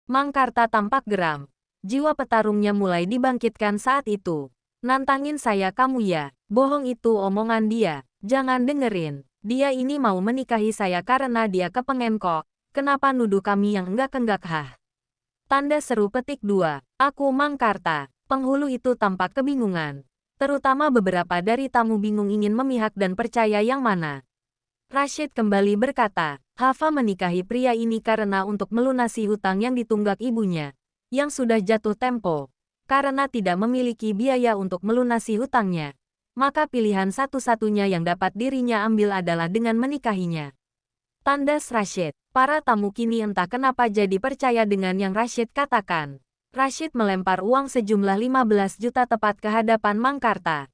Mangkarta tampak geram. Jiwa petarungnya mulai dibangkitkan saat itu. Nantangin saya kamu ya? Bohong itu omongan dia. Jangan dengerin. Dia ini mau menikahi saya karena dia kepengen kok. Kenapa nuduh kami yang enggak-enggak hah? Tanda seru petik 2. Aku Mangkarta. Penghulu itu tampak kebingungan. Terutama beberapa dari tamu bingung ingin memihak dan percaya yang mana. Rashid kembali berkata, Hafa menikahi pria ini karena untuk melunasi hutang yang ditunggak ibunya, yang sudah jatuh tempo. Karena tidak memiliki biaya untuk melunasi hutangnya, maka pilihan satu-satunya yang dapat dirinya ambil adalah dengan menikahinya. Tandas Rashid. Para tamu kini entah kenapa jadi percaya dengan yang Rashid katakan. Rashid melempar uang sejumlah 15 juta tepat ke hadapan Mangkarta.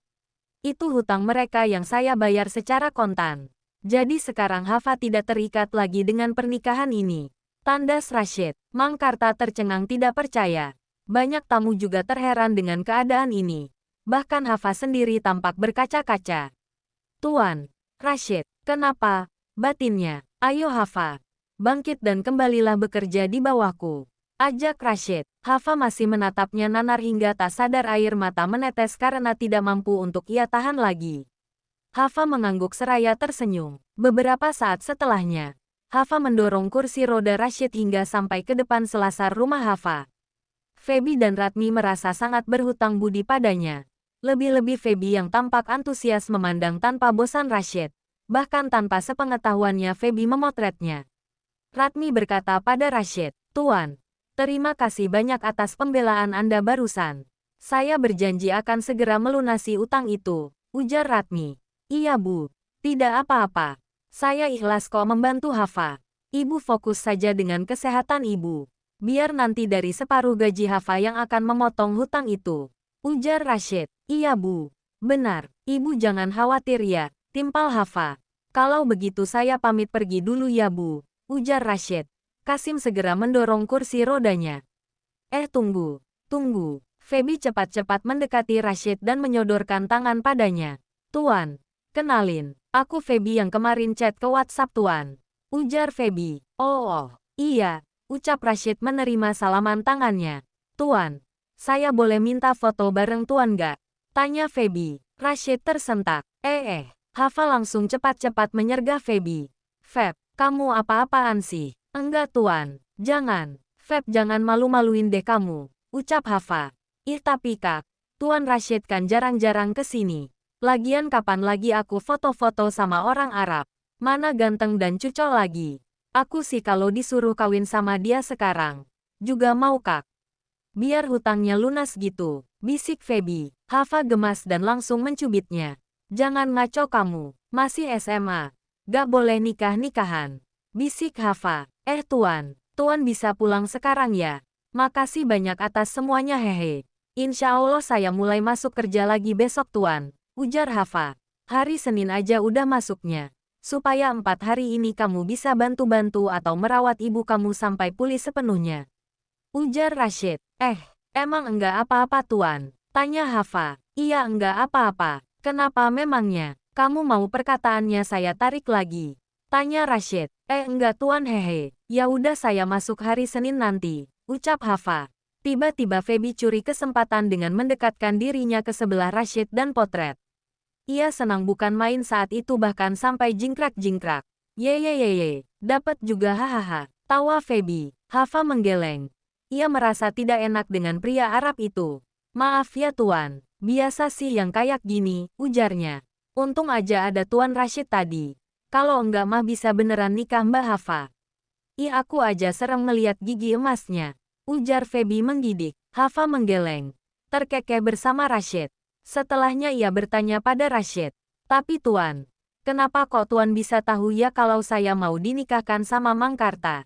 Itu hutang mereka yang saya bayar secara kontan. Jadi sekarang Hafa tidak terikat lagi dengan pernikahan ini. Tandas Rashid. Mangkarta tercengang tidak percaya. Banyak tamu juga terheran dengan keadaan ini. Bahkan Hafa sendiri tampak berkaca-kaca. Tuan Rashid, kenapa? Batinnya. Ayo Hafa, bangkit dan kembalilah bekerja di bawahku. Ajak Rashid. Hafa masih menatapnya nanar hingga tak sadar air mata menetes karena tidak mampu untuk ia tahan lagi. Hafa mengangguk seraya tersenyum. Beberapa saat setelahnya, Hafa mendorong kursi roda Rashid hingga sampai ke depan selasar rumah Hafa. Feby dan Ratmi merasa sangat berhutang budi padanya. Lebih-lebih Feby yang tampak antusias memandang tanpa bosan Rashid. Bahkan tanpa sepengetahuannya Feby memotretnya. Ratmi berkata pada Rashid, Tuan, terima kasih banyak atas pembelaan Anda barusan. Saya berjanji akan segera melunasi utang itu, ujar Ratmi. Iya Bu, tidak apa-apa. Saya ikhlas kok membantu Hafa. Ibu fokus saja dengan kesehatan Ibu. Biar nanti dari separuh gaji Hafa yang akan memotong hutang itu. Ujar Rashid. Iya Bu. Benar, Ibu jangan khawatir ya. Timpal Hafa. Kalau begitu saya pamit pergi dulu ya Bu, ujar Rashid. Kasim segera mendorong kursi rodanya. Tunggu. Feby cepat-cepat mendekati Rashid dan menyodorkan tangan padanya. Tuan, kenalin, aku Feby yang kemarin chat ke WhatsApp Tuan. Ujar Feby. Oh, iya, ucap Rashid menerima salaman tangannya. Tuan, saya boleh minta foto bareng Tuan gak? Tanya Feby. Rashid tersentak. Hafa langsung cepat-cepat menyergap Feby. Feb, kamu apa-apaan sih? Enggak Tuan, jangan. Feb jangan malu-maluin deh kamu, ucap Hafa. Tapi Kak, Tuan Rashid kan jarang-jarang kesini. Lagian kapan lagi aku foto-foto sama orang Arab? Mana ganteng dan cucok lagi. Aku sih kalau disuruh kawin sama dia sekarang. Juga mau Kak. Biar hutangnya lunas gitu, bisik Feby. Hafa gemas dan langsung mencubitnya. Jangan ngaco kamu, masih SMA. Gak boleh nikah-nikahan. Bisik Hafa. Tuan bisa pulang sekarang ya. Makasih banyak atas semuanya hehe. Insya Allah saya mulai masuk kerja lagi besok Tuan, ujar Hafa. Hari Senin aja udah masuknya. Supaya 4 hari ini kamu bisa bantu-bantu atau merawat ibu kamu sampai pulih sepenuhnya. Ujar Rashid. Emang enggak apa-apa Tuan? Tanya Hafa. Iya enggak apa-apa. Kenapa memangnya? Kamu mau perkataannya saya tarik lagi? Tanya Rashid. Enggak Tuan hehe. Ya udah saya masuk hari Senin nanti, ucap Hafa. Tiba-tiba Feby curi kesempatan dengan mendekatkan dirinya ke sebelah Rashid dan potret. Ia senang bukan main saat itu bahkan sampai jingkrak-jingkrak. Ye, dapat juga hahaha. Tawa Feby. Hafa menggeleng. Ia merasa tidak enak dengan pria Arab itu. Maaf ya Tuan. Biasa sih yang kayak gini, ujarnya. Untung aja ada Tuan Rashid tadi. Kalau enggak mah bisa beneran nikah Mbak Hafa. Aku aja serem melihat gigi emasnya. Ujar Feby menggidik. Hafa menggeleng. Terkekeh bersama Rashid. Setelahnya ia bertanya pada Rashid. Tapi Tuan, kenapa kok Tuan bisa tahu ya kalau saya mau dinikahkan sama Mangkarta?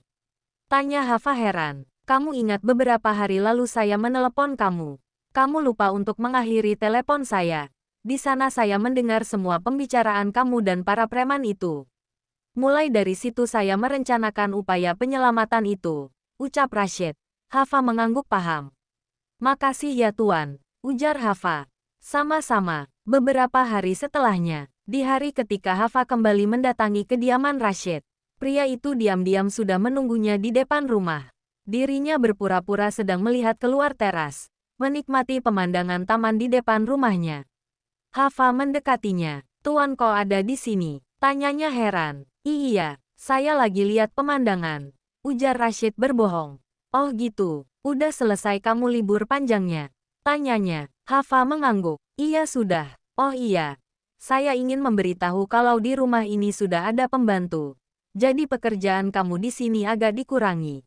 Tanya Hafa heran. Kamu ingat beberapa hari lalu saya menelepon kamu. Kamu lupa untuk mengakhiri telepon saya. Di sana saya mendengar semua pembicaraan kamu dan para preman itu. Mulai dari situ saya merencanakan upaya penyelamatan itu, ucap Rashid. Hafa mengangguk paham. Makasih ya Tuan, ujar Hafa. Sama-sama. Beberapa hari setelahnya, di hari ketika Hafa kembali mendatangi kediaman Rashid, pria itu diam-diam sudah menunggunya di depan rumah. Dirinya berpura-pura sedang melihat keluar teras, menikmati pemandangan taman di depan rumahnya. Hava mendekatinya. Tuan, kau ada di sini? Tanyanya heran. Iya, saya lagi lihat pemandangan. Ujar Rashid berbohong. Oh gitu, udah selesai kamu libur panjangnya? Tanyanya. Hava mengangguk. Iya sudah. Oh iya. Saya ingin memberitahu kalau di rumah ini sudah ada pembantu. Jadi pekerjaan kamu di sini agak dikurangi.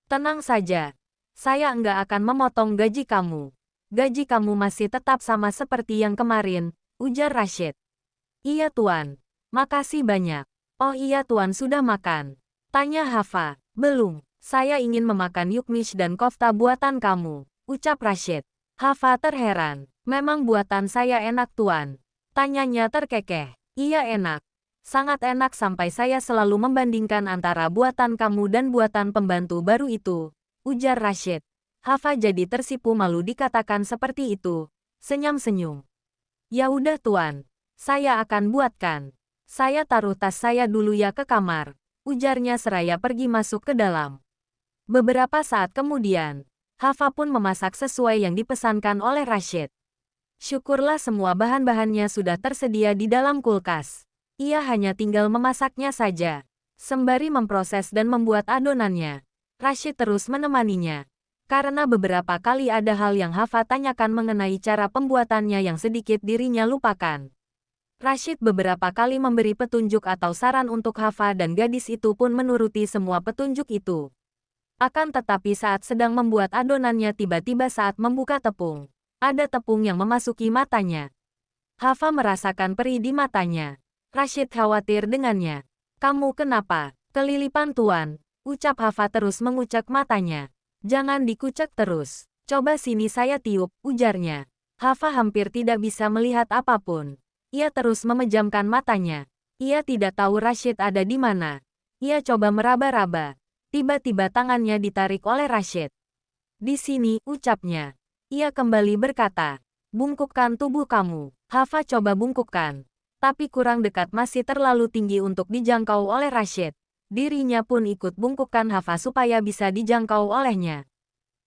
Tenang saja. Saya enggak akan memotong gaji kamu. Gaji kamu masih tetap sama seperti yang kemarin, ujar Rashid. Iya Tuan. Makasih banyak. Oh iya Tuan, sudah makan? Tanya Hava. Belum. Saya ingin memakan yukmish dan kofta buatan kamu, ucap Rashid. Hava terheran. Memang buatan saya enak Tuan. Tanyanya terkekeh. Iya enak. Sangat enak sampai saya selalu membandingkan antara buatan kamu dan buatan pembantu baru itu, ujar Rashid. Hava jadi tersipu malu dikatakan seperti itu. Senyum-senyum. Ya udah Tuan. Saya akan buatkan. Saya taruh tas saya dulu ya ke kamar, ujarnya seraya pergi masuk ke dalam. Beberapa saat kemudian, Hava pun memasak sesuai yang dipesankan oleh Rashid. Syukurlah semua bahan-bahannya sudah tersedia di dalam kulkas. Ia hanya tinggal memasaknya saja. Sembari memproses dan membuat adonannya, Rashid terus menemaninya. Karena beberapa kali ada hal yang Hava tanyakan mengenai cara pembuatannya yang sedikit dirinya lupakan. Rashid beberapa kali memberi petunjuk atau saran untuk Hava dan gadis itu pun menuruti semua petunjuk itu. Akan tetapi saat sedang membuat adonannya tiba-tiba saat membuka tepung, ada tepung yang memasuki matanya. Hava merasakan perih di matanya. Rashid khawatir dengannya. Kamu kenapa? Kelilipan Tuan, ucap Hava terus mengucek matanya. Jangan dikucek terus. Coba sini saya tiup, ujarnya. Hava hampir tidak bisa melihat apapun. Ia terus memejamkan matanya. Ia tidak tahu Rashid ada di mana. Ia coba meraba-raba. Tiba-tiba tangannya ditarik oleh Rashid. Di sini, ucapnya. Ia kembali berkata, bungkukkan tubuh kamu. Hava coba bungkukkan. Tapi kurang dekat, masih terlalu tinggi untuk dijangkau oleh Rashid. Dirinya pun ikut bungkukkan Hava supaya bisa dijangkau olehnya.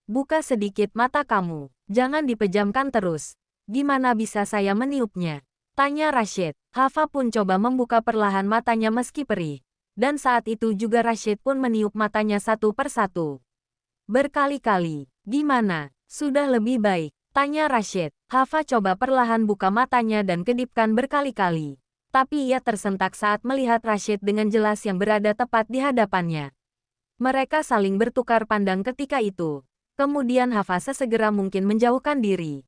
Buka sedikit mata kamu. Jangan dipejamkan terus. Gimana bisa saya meniupnya? Tanya Rashid. Hava pun coba membuka perlahan matanya meski perih. Dan saat itu juga Rashid pun meniup matanya satu persatu. Berkali-kali. Gimana? Sudah lebih baik? Tanya Rashid. Hava coba perlahan buka matanya dan kedipkan berkali-kali. Tapi ia tersentak saat melihat Rashid dengan jelas yang berada tepat di hadapannya. Mereka saling bertukar pandang ketika itu. Kemudian Hava sesegera mungkin menjauhkan diri.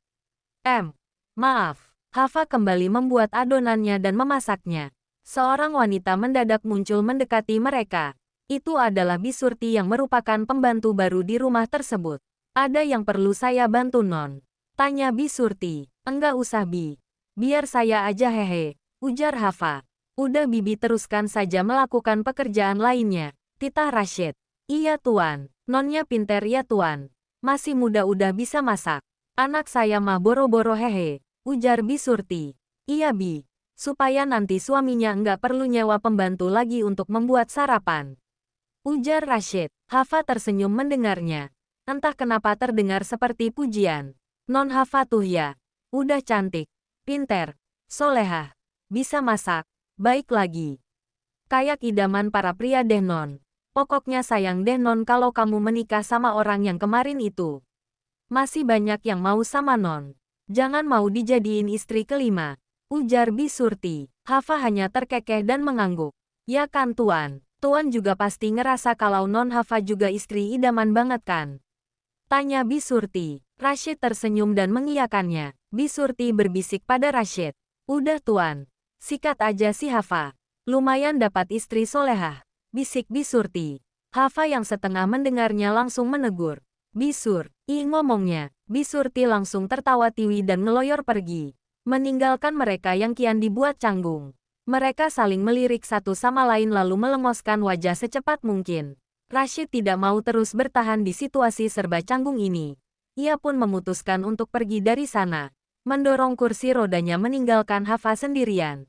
Maaf. Hava kembali membuat adonannya dan memasaknya. Seorang wanita mendadak muncul mendekati mereka. Itu adalah Bisurti yang merupakan pembantu baru di rumah tersebut. Ada yang perlu saya bantu Non? Tanya Bisurti. Enggak usah Bi. Biar saya aja hehe, ujar Hava. Udah Bibi teruskan saja melakukan pekerjaan lainnya, titah Rashid. Iya Tuan, Nonnya pinter ya Tuan. Masih muda udah bisa masak. Anak saya mah boro-boro hehe, ujar Bisurti. Iya Bi. Supaya nanti suaminya enggak perlu nyewa pembantu lagi untuk membuat sarapan, ujar Rashid. Hava tersenyum mendengarnya. Entah kenapa terdengar seperti pujian. Non Hava tuh ya. Udah cantik, pinter, solehah, bisa masak, baik lagi. Kayak idaman para pria deh Non. Pokoknya sayang deh Non kalau kamu menikah sama orang yang kemarin itu. Masih banyak yang mau sama Non. Jangan mau dijadiin istri kelima, ujar Bisurti. Hava hanya terkekeh dan mengangguk. Ya kan Tuan, Tuan juga pasti ngerasa kalau Non Hava juga istri idaman banget kan? Tanya Bisurti. Rashid tersenyum dan mengiyakannya. Bisurti berbisik pada Rashid. Udah Tuan, sikat aja si Hava. Lumayan dapat istri solehah, bisik Bisurti. Hava yang setengah mendengarnya langsung menegur. Bisur, ngomongnya. Bisurti langsung tertawa tiwi dan ngeloyor pergi, meninggalkan mereka yang kian dibuat canggung. Mereka saling melirik satu sama lain lalu melengoskan wajah secepat mungkin. Rashid tidak mau terus bertahan di situasi serba canggung ini. Ia pun memutuskan untuk pergi dari sana, mendorong kursi rodanya meninggalkan Hava sendirian.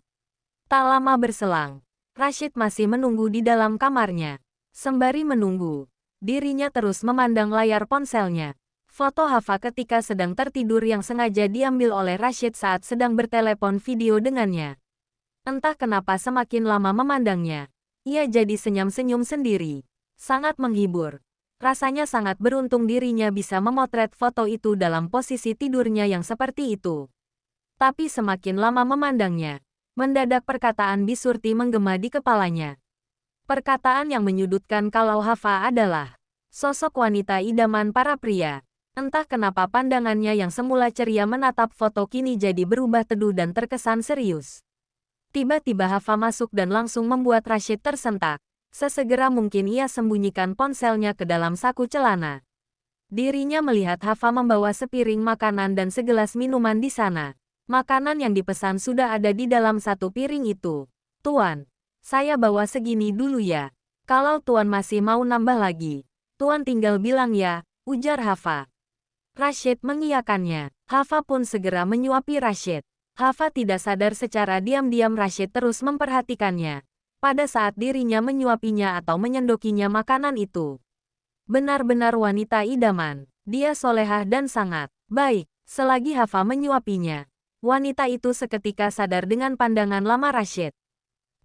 Tak lama berselang, Rashid masih menunggu di dalam kamarnya. Sembari menunggu, Dirinya terus memandang layar ponselnya. Foto Hafa ketika sedang tertidur yang sengaja diambil oleh Rashid saat sedang bertelepon video dengannya. Entah kenapa semakin lama memandangnya, ia jadi senyum-senyum sendiri. Sangat menghibur. Rasanya sangat beruntung dirinya bisa memotret foto itu dalam posisi tidurnya yang seperti itu. Tapi semakin lama memandangnya, mendadak perkataan Bisurti menggema di kepalanya. Perkataan yang menyudutkan kalau Hafa adalah sosok wanita idaman para pria. Entah kenapa pandangannya yang semula ceria menatap foto kini jadi berubah teduh dan terkesan serius. Tiba-tiba Hafa masuk dan langsung membuat Rashid tersentak. Sesegera mungkin ia sembunyikan ponselnya ke dalam saku celana. Dirinya melihat Hafa membawa sepiring makanan dan segelas minuman di sana. Makanan yang dipesan sudah ada di dalam satu piring itu. Tuan, saya bawa segini dulu ya. Kalau Tuan masih mau nambah lagi, Tuan tinggal bilang ya, ujar Hafa. Rashid mengiyakannya. Hafa pun segera menyuapi Rashid. Hafa tidak sadar secara diam-diam Rashid terus memperhatikannya. Pada saat dirinya menyuapinya atau menyendokinya makanan itu. Benar-benar wanita idaman. Dia solehah dan sangat baik. Selagi Hafa menyuapinya, wanita itu seketika sadar dengan pandangan lama Rashid.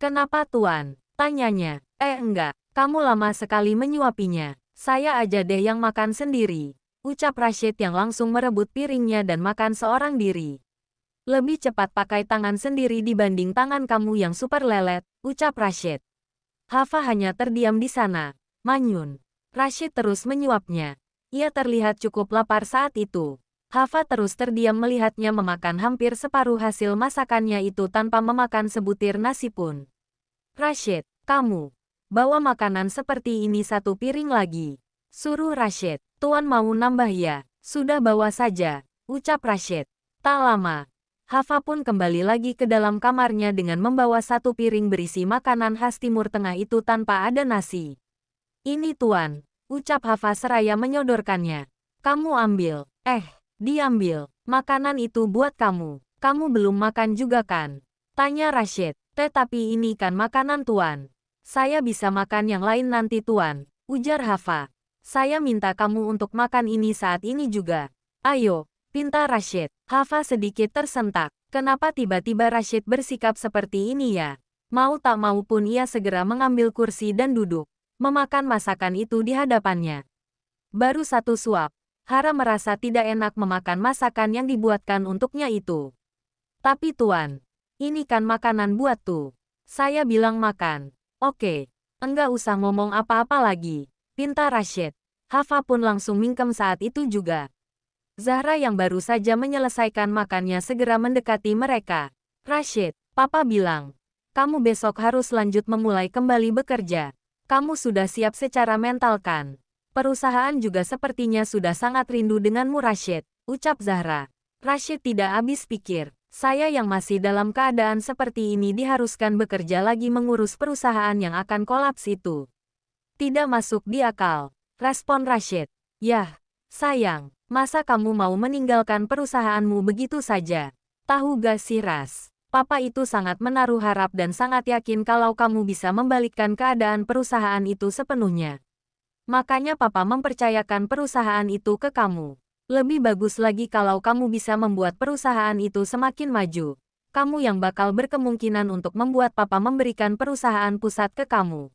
Kenapa Tuan? Tanyanya. Enggak, kamu lama sekali menyuapinya. Saya aja deh yang makan sendiri. Ucap Rashid yang langsung merebut piringnya dan makan seorang diri. Lebih cepat pakai tangan sendiri dibanding tangan kamu yang super lelet, ucap Rashid. Hafa hanya terdiam di sana, manyun. Rashid terus menyuapnya. Ia terlihat cukup lapar saat itu. Hafa terus terdiam melihatnya memakan hampir separuh hasil masakannya itu tanpa memakan sebutir nasi pun. Rashid, kamu bawa makanan seperti ini satu piring lagi. Suruh Rashid. Tuan mau nambah ya? Sudah bawa saja, ucap Rashid. Tak lama. Hafa pun kembali lagi ke dalam kamarnya dengan membawa satu piring berisi makanan khas Timur Tengah itu tanpa ada nasi. Ini Tuan, ucap Hafa seraya menyodorkannya. Kamu ambil. Diambil. Makanan itu buat kamu. Kamu belum makan juga kan? Tanya Rashid. Tetapi ini kan makanan Tuan. Saya bisa makan yang lain nanti Tuan, ujar Hafa. Saya minta kamu untuk makan ini saat ini juga. Ayo. Pinta Rashid. Hafa sedikit tersentak. Kenapa tiba-tiba Rashid bersikap seperti ini ya? Mau tak mau pun ia segera mengambil kursi dan duduk. Memakan masakan itu di hadapannya. Baru satu suap. Hara merasa tidak enak memakan masakan yang dibuatkan untuknya itu. Tapi Tuan, ini kan makanan buat tuh. Saya bilang makan. Oke. Enggak usah ngomong apa-apa lagi. Pinta Rashid. Hafa pun langsung mingkem saat itu juga. Zahra yang baru saja menyelesaikan makannya segera mendekati mereka. Rashid, Papa bilang, kamu besok harus lanjut memulai kembali bekerja. Kamu sudah siap secara mental kan? Perusahaan juga sepertinya sudah sangat rindu denganmu Rashid, ucap Zahra. Rashid tidak habis pikir. Saya yang masih dalam keadaan seperti ini diharuskan bekerja lagi mengurus perusahaan yang akan kolaps itu. Tidak masuk di akal, respon Rashid. Yah, sayang. Masa kamu mau meninggalkan perusahaanmu begitu saja? Tahu gak sih Ras? Papa itu sangat menaruh harap dan sangat yakin kalau kamu bisa membalikkan keadaan perusahaan itu sepenuhnya. Makanya Papa mempercayakan perusahaan itu ke kamu. Lebih bagus lagi kalau kamu bisa membuat perusahaan itu semakin maju. Kamu yang bakal berkemungkinan untuk membuat Papa memberikan perusahaan pusat ke kamu.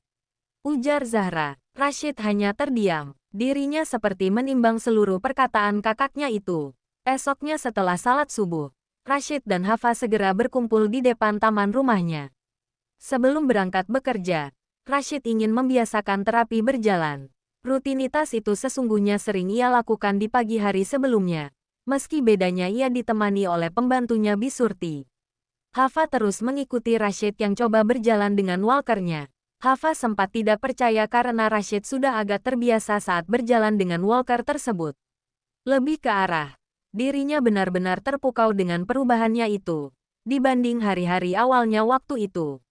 Ujar Zahra. Rashid hanya terdiam. Dirinya seperti menimbang seluruh perkataan kakaknya itu. Esoknya setelah salat subuh, Rashid dan Hafa segera berkumpul di depan taman rumahnya. Sebelum berangkat bekerja, Rashid ingin membiasakan terapi berjalan. Rutinitas itu sesungguhnya sering ia lakukan di pagi hari sebelumnya. Meski bedanya ia ditemani oleh pembantunya Bisurti. Hafa terus mengikuti Rashid yang coba berjalan dengan walkernya. Hafa sempat tidak percaya karena Rashid sudah agak terbiasa saat berjalan dengan walker tersebut. Lebih ke arah, dirinya benar-benar terpukau dengan perubahannya itu, dibanding hari-hari awalnya waktu itu.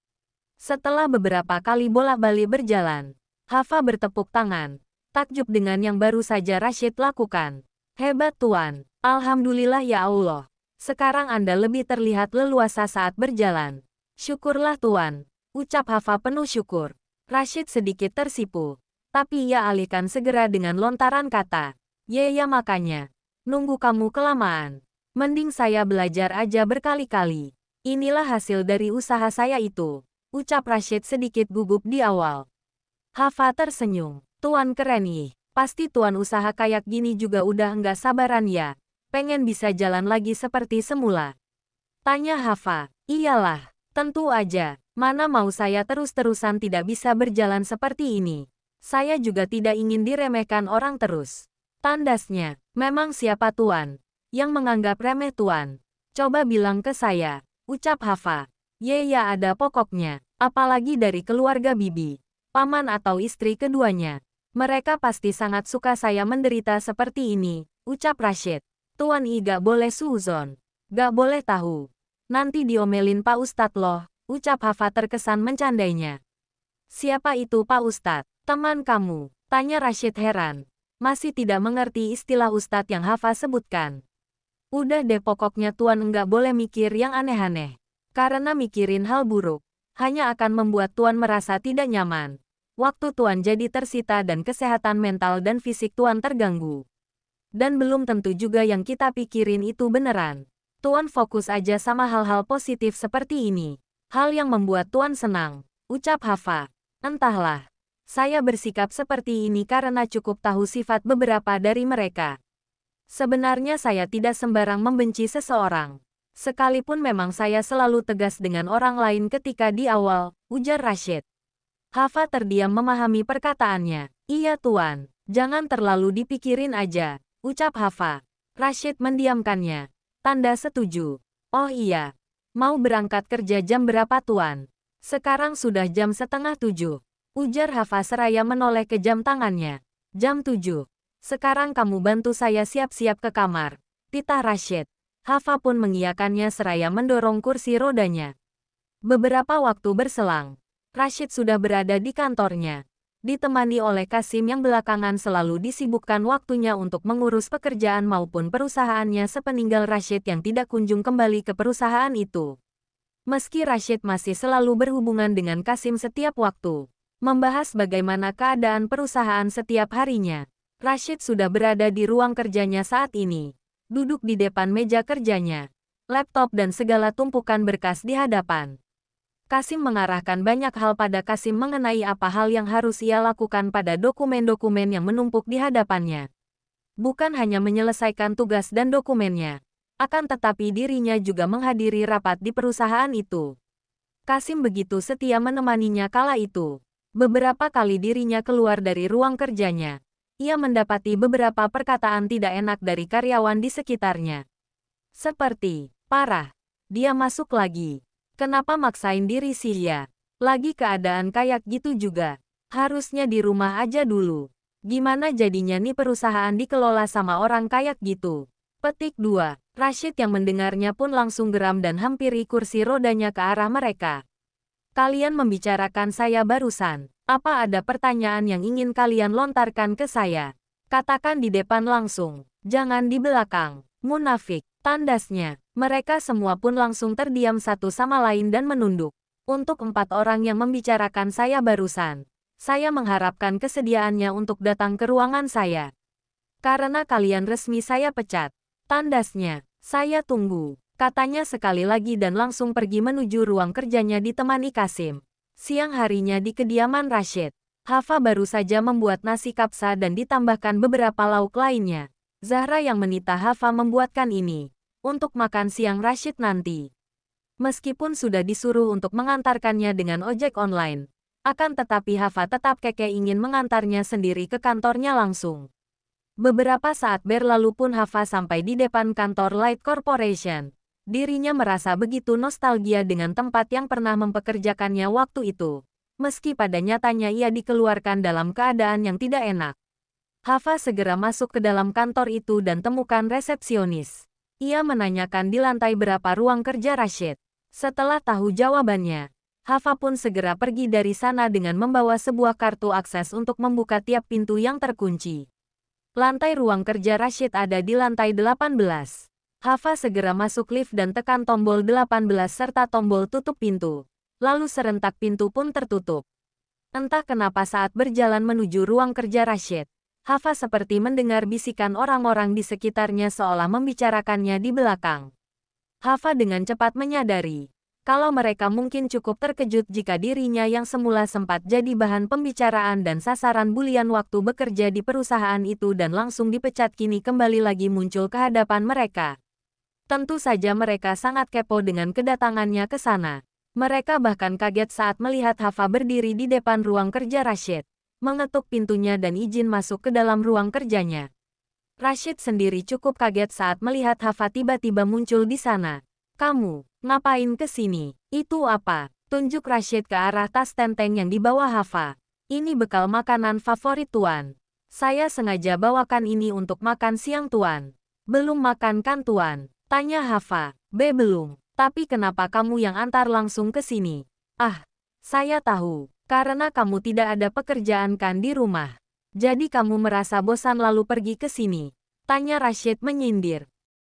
Setelah beberapa kali bolak-balik berjalan, Hafa bertepuk tangan, takjub dengan yang baru saja Rashid lakukan. Hebat Tuan, Alhamdulillah ya Allah. Sekarang Anda lebih terlihat leluasa saat berjalan. Syukurlah Tuan. Ucap Hafa penuh syukur. Rashid sedikit tersipu. Tapi ia alihkan segera dengan lontaran kata. Ya makanya. Nunggu kamu kelamaan. Mending saya belajar aja berkali-kali. Inilah hasil dari usaha saya itu. Ucap Rashid sedikit gugup di awal. Hava tersenyum. Tuan keren ih. Pasti tuan usaha kayak gini juga udah nggak sabaran ya. Pengen bisa jalan lagi seperti semula. Tanya Hava. Iyalah. Tentu aja. Mana mau saya terus-terusan tidak bisa berjalan seperti ini. Saya juga tidak ingin diremehkan orang terus. Tandasnya, memang siapa tuan yang menganggap remeh tuan? Coba bilang ke saya, ucap Hava. Ya ada pokoknya, apalagi dari keluarga bibi, paman atau istri keduanya. Mereka pasti sangat suka saya menderita seperti ini, ucap Rashid. Tuan I gak boleh suzon. Gak boleh tahu. Nanti diomelin Pak Ustadz loh, ucap Hava terkesan mencandainya. Siapa itu Pak Ustadz? Teman kamu, tanya Rashid heran. Masih tidak mengerti istilah Ustadz yang Hava sebutkan. Udah deh pokoknya tuan enggak boleh mikir yang aneh-aneh. Karena mikirin hal buruk, hanya akan membuat tuan merasa tidak nyaman. Waktu tuan jadi tersita dan kesehatan mental dan fisik tuan terganggu. Dan belum tentu juga yang kita pikirin itu beneran. Tuan fokus aja sama hal-hal positif seperti ini. Hal yang membuat tuan senang, ucap Hava. Entahlah. Saya bersikap seperti ini karena cukup tahu sifat beberapa dari mereka. Sebenarnya saya tidak sembarang membenci seseorang. Sekalipun memang saya selalu tegas dengan orang lain ketika di awal, ujar Rashid. Hava terdiam memahami perkataannya. Iya tuan, jangan terlalu dipikirin aja, ucap Hava. Rashid mendiamkannya. Tanda setuju. Oh iya, mau berangkat kerja jam berapa tuan? Sekarang sudah jam 6:30. Ujar Hava seraya menoleh ke jam tangannya. Jam 7. Sekarang kamu bantu saya siap-siap ke kamar. Titah Rashid. Hava pun mengiyakannya seraya mendorong kursi rodanya. Beberapa waktu berselang. Rashid sudah berada di kantornya. Ditemani oleh Kasim yang belakangan selalu disibukkan waktunya untuk mengurus pekerjaan maupun perusahaannya sepeninggal Rashid yang tidak kunjung kembali ke perusahaan itu. Meski Rashid masih selalu berhubungan dengan Kasim setiap waktu. Membahas bagaimana keadaan perusahaan setiap harinya. Rashid sudah berada di ruang kerjanya saat ini. Duduk di depan meja kerjanya. Laptop dan segala tumpukan berkas di hadapan. Kasim mengarahkan banyak hal pada Kasim mengenai apa hal yang harus ia lakukan pada dokumen-dokumen yang menumpuk di hadapannya. Bukan hanya menyelesaikan tugas dan dokumennya. Akan tetapi dirinya juga menghadiri rapat di perusahaan itu. Kasim begitu setia menemaninya kala itu. Beberapa kali dirinya keluar dari ruang kerjanya. Ia mendapati beberapa perkataan tidak enak dari karyawan di sekitarnya. Seperti, parah. Dia masuk lagi. Kenapa maksain diri sih ya? Lagi keadaan kayak gitu juga. Harusnya di rumah aja dulu. Gimana jadinya nih perusahaan dikelola sama orang kayak gitu? Petik 2. Rashid yang mendengarnya pun langsung geram dan hampiri kursi rodanya ke arah mereka. Kalian membicarakan saya barusan. Apa ada pertanyaan yang ingin kalian lontarkan ke saya? Katakan di depan langsung. Jangan di belakang. Munafik. Tandasnya. Mereka semua pun langsung terdiam satu sama lain dan menunduk. Untuk 4 orang yang membicarakan saya barusan. Saya mengharapkan kesediaannya untuk datang ke ruangan saya. Karena kalian resmi saya pecat. Tandasnya. Saya tunggu. Katanya sekali lagi dan langsung pergi menuju ruang kerjanya ditemani Kasim. Siang harinya di kediaman Rashid. Hava baru saja membuat nasi kapsa dan ditambahkan beberapa lauk lainnya. Zahra yang menita Hava membuatkan ini. Untuk makan siang Rashid nanti. Meskipun sudah disuruh untuk mengantarkannya dengan ojek online. Akan tetapi Hava tetap kekeh ingin mengantarnya sendiri ke kantornya langsung. Beberapa saat berlalu pun Hava sampai di depan kantor Light Corporation. Dirinya merasa begitu nostalgia dengan tempat yang pernah mempekerjakannya waktu itu. Meski pada nyatanya ia dikeluarkan dalam keadaan yang tidak enak. Hava segera masuk ke dalam kantor itu dan temukan resepsionis. Ia menanyakan di lantai berapa ruang kerja Rashid. Setelah tahu jawabannya, Hava pun segera pergi dari sana dengan membawa sebuah kartu akses untuk membuka tiap pintu yang terkunci. Lantai ruang kerja Rashid ada di lantai 18. Hava segera masuk lift dan tekan tombol 18 serta tombol tutup pintu. Lalu serentak pintu pun tertutup. Entah kenapa saat berjalan menuju ruang kerja Rashid, Hafa seperti mendengar bisikan orang-orang di sekitarnya seolah membicarakannya di belakang. Hafa dengan cepat menyadari kalau mereka mungkin cukup terkejut jika dirinya yang semula sempat jadi bahan pembicaraan dan sasaran bulian waktu bekerja di perusahaan itu dan langsung dipecat kini kembali lagi muncul ke hadapan mereka. Tentu saja mereka sangat kepo dengan kedatangannya ke sana. Mereka bahkan kaget saat melihat Hafa berdiri di depan ruang kerja Rashid, mengetuk pintunya dan izin masuk ke dalam ruang kerjanya. Rashid sendiri cukup kaget saat melihat Hafa tiba-tiba muncul di sana. Kamu, ngapain ke sini? Itu apa? Tunjuk Rashid ke arah tas tenteng yang dibawa Hafa. Ini bekal makanan favorit Tuan. Saya sengaja bawakan ini untuk makan siang Tuan. Belum makan kan Tuan? Tanya Hafa. Belum. Tapi kenapa kamu yang antar langsung ke sini? Ah, saya tahu. Karena kamu tidak ada pekerjaan kan di rumah. Jadi kamu merasa bosan lalu pergi ke sini. Tanya Rashid menyindir.